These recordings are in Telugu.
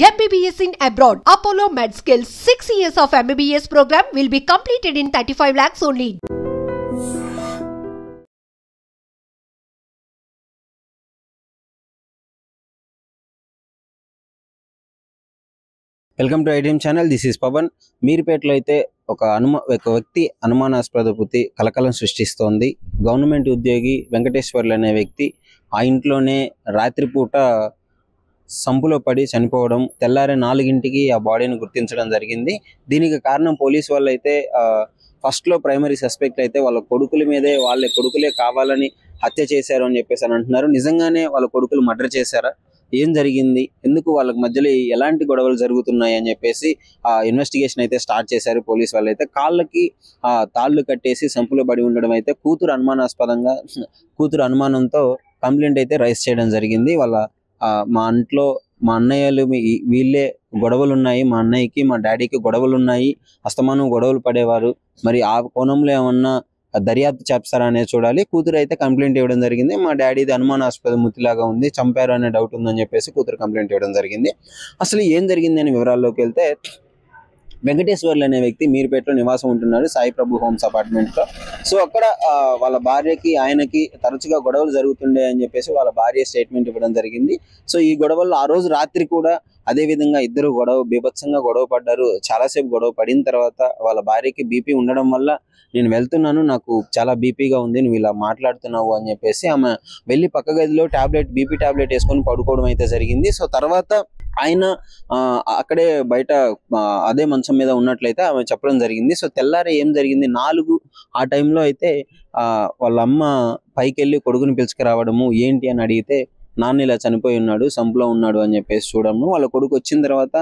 MBBS in abroad. Apollo MedSkill 6 years of MBBS program will be completed in 35 lakhs only. Welcome to iDream channel. This is Pavan. మీర్పేటలో అయితే ఒక వ్యక్తి అనుమానాస్పద వృత్తి కలకలం సృష్టిస్తోంది. గవర్నమెంట్ ఉద్యోగి వెంకటేశ్వర్లు అనే వ్యక్తి ఆ ఇంట్లోనే రాత్రిపూట సంపులో పడి చనిపోవడం, తెల్లారే 4ంటికి ఆ బాడీని గుర్తించడం జరిగింది. దీనికి కారణం పోలీసు వాళ్ళు అయితే ఫస్ట్లో ప్రైమరీ సస్పెక్ట్ అయితే వాళ్ళ కొడుకులే కావాలని హత్య చేశారు అని చెప్పేసి అంటున్నారు. నిజంగానే వాళ్ళ కొడుకులు మర్డర్ చేశారా, ఏం జరిగింది, ఎందుకు వాళ్ళకి మధ్యలో ఎలాంటి గొడవలు జరుగుతున్నాయి అని చెప్పేసి ఇన్వెస్టిగేషన్ అయితే స్టార్ట్ చేశారు పోలీసు వాళ్ళు. అయితే కాళ్ళకి తాళ్ళు కట్టేసి సంపులో పడి ఉండడం అయితే కూతురు అనుమానంతో కంప్లైంట్ అయితే రైజ్ చేయడం జరిగింది. వాళ్ళ మా అన్నయ్యలు వీళ్ళే గొడవలు ఉన్నాయి, మా అన్నయ్యకి మా డాడీకి గొడవలు ఉన్నాయి, అస్తమానం గొడవలు పడేవారు, మరి ఆ కోణంలో ఏమన్నా దర్యాప్తు చేస్తారా అనేది చూడాలి. కూతురు అయితే కంప్లైంట్ ఇవ్వడం జరిగింది. మా డాడీది అనుమానాస్పద మృతిలాగా ఉంది, చంపారు అనే డౌట్ ఉందని చెప్పేసి కూతురు కంప్లైంట్ ఇవ్వడం జరిగింది. అసలు ఏం జరిగింది అని వివరాల్లోకి వెళ్తే, వెంకటేశ్వర్లు అనే వ్యక్తి మీర్పేటలో నివాసం ఉంటున్నాడు, సాయి ప్రభు హోమ్స్ అపార్ట్మెంట్లో. సో అక్కడ వాళ్ళ భార్యకి ఆయనకి తరచుగా గొడవలు జరుగుతుండే అని చెప్పేసి వాళ్ళ భార్య స్టేట్మెంట్ ఇవ్వడం జరిగింది. సో ఈ గొడవల్లో ఆ రోజు రాత్రి కూడా అదే విధంగా ఇద్దరు బీభత్సంగా గొడవ పడ్డారు. చాలాసేపు గొడవ పడిన తర్వాత వాళ్ళ భార్యకి బీపీ ఉండడం వల్ల నేను వెళ్తున్నాను, నాకు చాలా బీపీగా ఉంది, నువ్వు ఇలా మాట్లాడుతున్నావు అని చెప్పేసి ఆమె వెళ్ళి పక్క గదిలో బీపీ టాబ్లెట్ వేసుకొని పడుకోవడం అయితే జరిగింది. సో తర్వాత ఆయన అక్కడే బయట అదే మంచం మీద ఉన్నట్లయితే ఆమె చెప్పడం జరిగింది. సో తెల్లారే ఏం జరిగింది, 4 ఆ టైంలో అయితే వాళ్ళ అమ్మ పైకి వెళ్ళి కొడుకుని పిలుచుకురావడము, ఏంటి అని అడిగితే నాన్న ఇలా చనిపోయి ఉన్నాడు, సంపులో ఉన్నాడు అని చెప్పేసి చూడము. వాళ్ళ కొడుకు వచ్చిన తర్వాత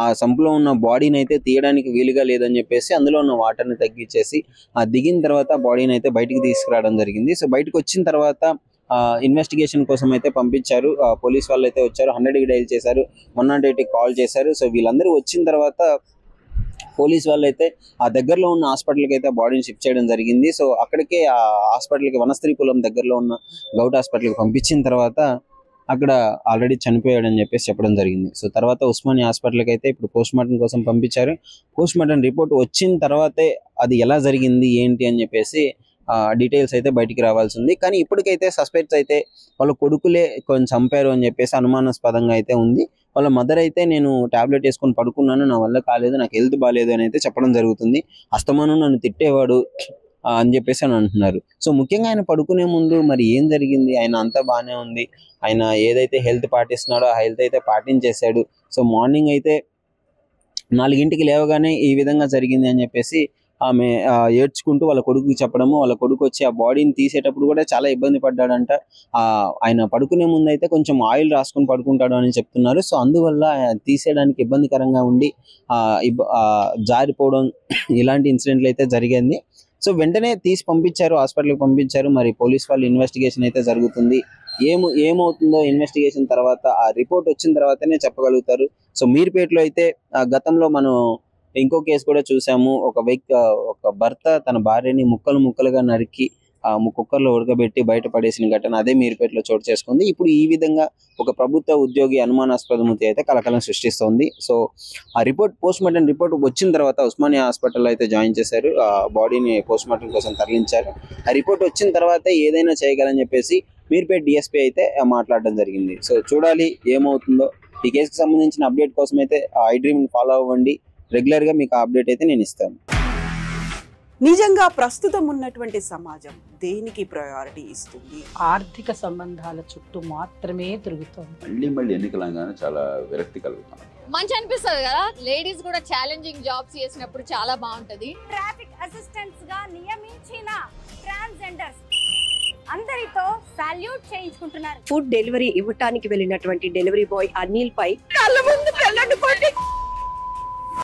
ఆ సంపులో ఉన్న బాడీని అయితే తీయడానికి వీలుగా లేదని చెప్పేసి అందులో ఉన్న వాటర్ని తగ్గించేసి దిగిన తర్వాత బాడీని అయితే బయటికి తీసుకురావడం జరిగింది. సో బయటకు వచ్చిన తర్వాత ఇన్వెస్టిగేషన్ కోసం అయితే పంపించారు. పోలీస్ వాళ్ళు అయితే వచ్చారు, 100కి డైల్ చేశారు, 108కి కాల్ చేశారు. సో వీళ్ళందరూ వచ్చిన తర్వాత పోలీస్ వాళ్ళు అయితే ఆ దగ్గరలో ఉన్న హాస్పిటల్కి అయితే బాడీని షిఫ్ట్ చేయడం జరిగింది. సో అక్కడికే ఆ హాస్పిటల్కి వనస్త్రీపురం దగ్గరలో ఉన్న గౌట్ హాస్పిటల్కి పంపించిన తర్వాత అక్కడ ఆల్రెడీ చనిపోయాడని చెప్పేసి చెప్పడం జరిగింది. సో తర్వాత ఉస్మానియా హాస్పిటల్కి అయితే ఇప్పుడు పోస్ట్మార్టం కోసం పంపించారు. పోస్ట్మార్టం రిపోర్ట్ వచ్చిన తర్వాతే అది ఎలా జరిగింది ఏంటి అని చెప్పేసి డీటెయిల్స్ అయితే బయటికి రావాల్సి ఉంది. కానీ ఇప్పటికైతే సస్పెక్ట్స్ అయితే వాళ్ళ కొడుకులే కొంచెం చంపారు అని చెప్పేసి అనుమానాస్పదంగా అయితే ఉంది. వాళ్ళ మదర్ అయితే నేను టాబ్లెట్ వేసుకొని పడుకున్నాను, నా వల్ల కాలేదు, నాకు హెల్త్ బాగాలేదు అని అయితే చెప్పడం జరుగుతుంది. అస్తమానం నన్ను తిట్టేవాడు అని చెప్పేసి అని అంటున్నారు. సో ముఖ్యంగా ఆయన పడుకునే ముందు మరి ఏం జరిగింది, ఆయన అంతా బాగానే ఉంది, ఆయన ఏదైతే హెల్త్ పాటిస్తున్నాడో ఆ హెల్త్ అయితే పాటించేశాడు. సో మార్నింగ్ అయితే 4ంటికి లేవగానే ఈ విధంగా జరిగింది అని చెప్పేసి ఆమె ఏడ్చుకుంటూ వాళ్ళ కొడుకుకి చెప్పడము, వాళ్ళ కొడుకు వచ్చి ఆ బాడీని తీసేటప్పుడు కూడా చాలా ఇబ్బంది పడ్డాడంట. ఆయన పడుకునే ముందు అయితే కొంచెం ఆయిల్ రాసుకొని పడుకుంటాడు అని చెప్తున్నారు. సో అందువల్ల తీసేయడానికి ఇబ్బందికరంగా ఉండి జారిపోవడం ఇలాంటి ఇన్సిడెంట్లు అయితే జరిగింది. సో వెంటనే తీసి పంపించారు, హాస్పిటల్కి పంపించారు. మరి పోలీస్ వాళ్ళు ఇన్వెస్టిగేషన్ అయితే జరుగుతుంది. ఏమవుతుందో ఇన్వెస్టిగేషన్ తర్వాత ఆ రిపోర్ట్ వచ్చిన తర్వాతనే చెప్పగలుగుతారు. సో మీర్పేటలో అయితే గతంలో మనం ఇంకో కేసు కూడా చూసాము. ఒక భర్త తన భార్యని ముక్కలుగా నరికి కుక్కర్లో ఉడకబెట్టి బయటపడేసిన ఘటన అదే మీర్పేటలో చోటు చేసుకుంది. ఇప్పుడు ఈ విధంగా ఒక ప్రభుత్వ ఉద్యోగి అనుమానాస్పద మృతి అయితే కలకలం సృష్టిస్తోంది. సో ఆ పోస్ట్మార్టం రిపోర్ట్ వచ్చిన తర్వాత ఉస్మానియా హాస్పిటల్లో అయితే జాయిన్ చేశారు, ఆ బాడీని పోస్ట్మార్టం కోసం తరలించారు. ఆ రిపోర్ట్ వచ్చిన తర్వాత ఏదైనా చేయగలని చెప్పేసి మీర్పేట డిఎస్పీ అయితే మాట్లాడడం జరిగింది. సో చూడాలి ఏమవుతుందో. ఈ కేసుకు సంబంధించిన అప్డేట్ కోసం అయితే ఐడ్రీమ్ ఫాలో అవ్వండి. రెగ్యులర్గా మీకు అప్డేట్ అయితే నేను ఇస్తాను. నిజంగా ప్రస్తుతం ఉన్నటువంటి సమాజం దేనికి ప్రయారిటీ ఇస్తుంది? ఆర్థిక సంబంధాల చుట్టూ మాత్రమే తిరుగుతుంది. మళ్ళీ ఎన్నికలంగానే చాలా విరక్తి కలుగుతాం. మంచి అనిపిస్తుంది కదా, లేడీస్ కూడా ఛాలెంజింగ్ జాబ్స్ చేసినప్పుడు చాలా బాగుంటది. ట్రాఫిక్ అసిస్టెంట్స్ గా నియమించిన ట్రాన్స్జెండర్స్ అందరితో సాల్యూట్ చేయించుకుంటున్నారు. ఫుడ్ డెలివరీ ఇవ్వటానికి వెళ్ళినటువంటి డెలివరీ బాయ్ అనిల్ పై కళ్ళ ముందు